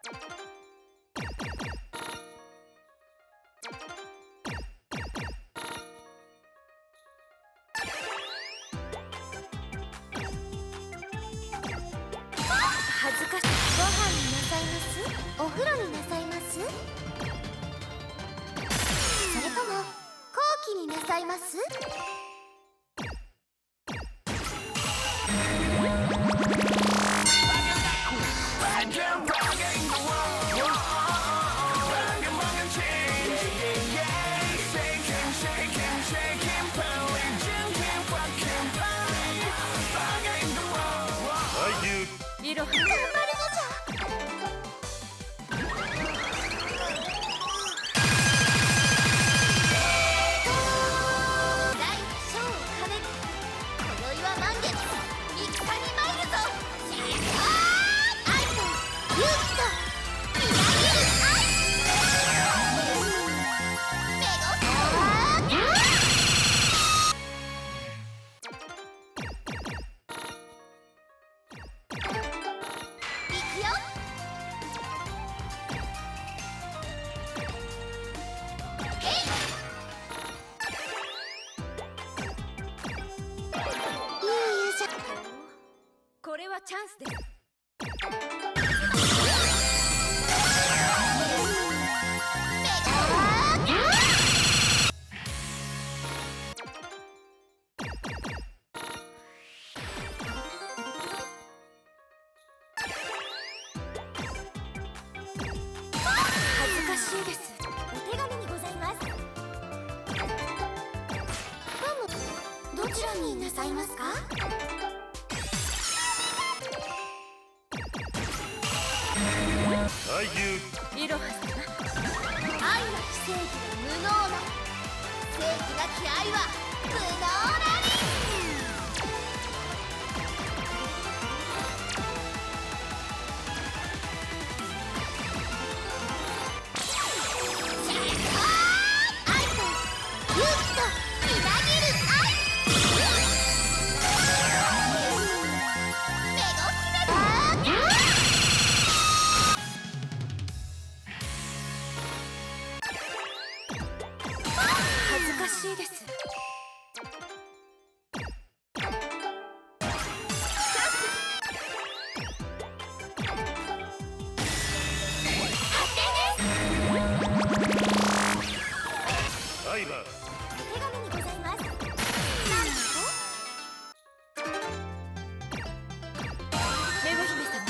恥ずかしい。ご飯になさいます？お風呂になさいます？それとも後期になさいます？いろは頑張るのじゃ。大小を兼ねる。今宵は満月、戦に参るぞ。愛と勇気とみなぎる愛。メゴスいくよ。これはチャンスです。恥ずかしいです。お手紙にございます。どちらになさいますか？いろは様、愛なき正義は無能なり。正義なき愛は無能なり。愛と勇気とみなぎる愛。メゴ姫だ。恥ずかしいです。お手紙にございます。何と？メゴ姫様。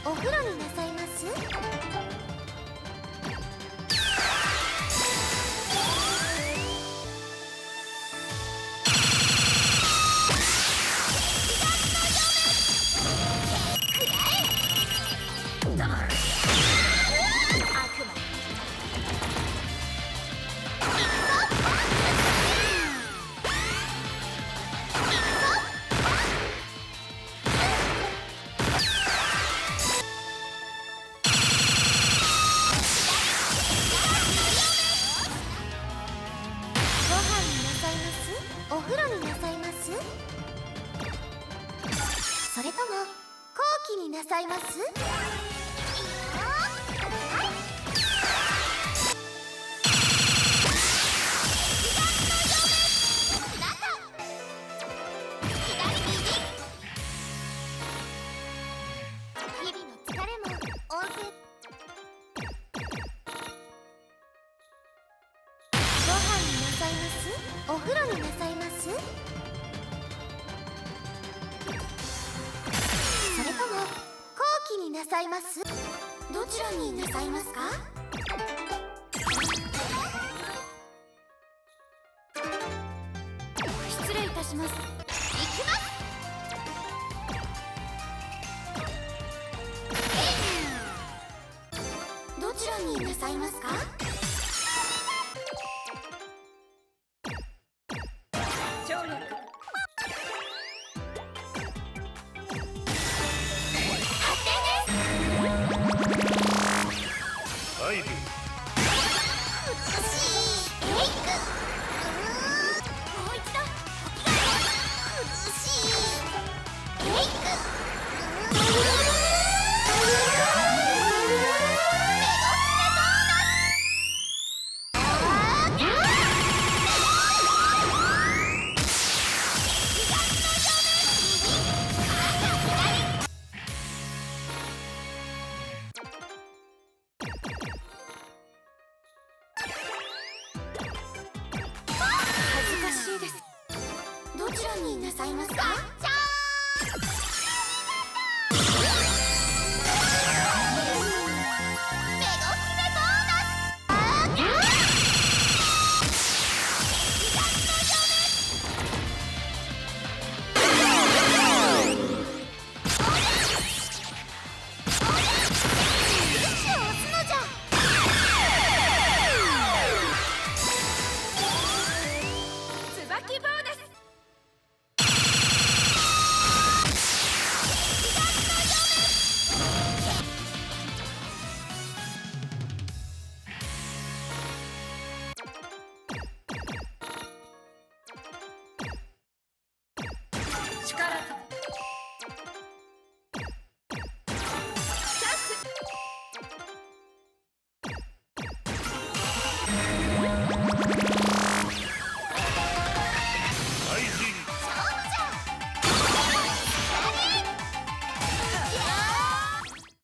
お風呂になさいます？お風呂になさいます？それとも後期になさいます？ざいます。どちらになさいますか？失礼いたします。行きます。どちらになさいますか？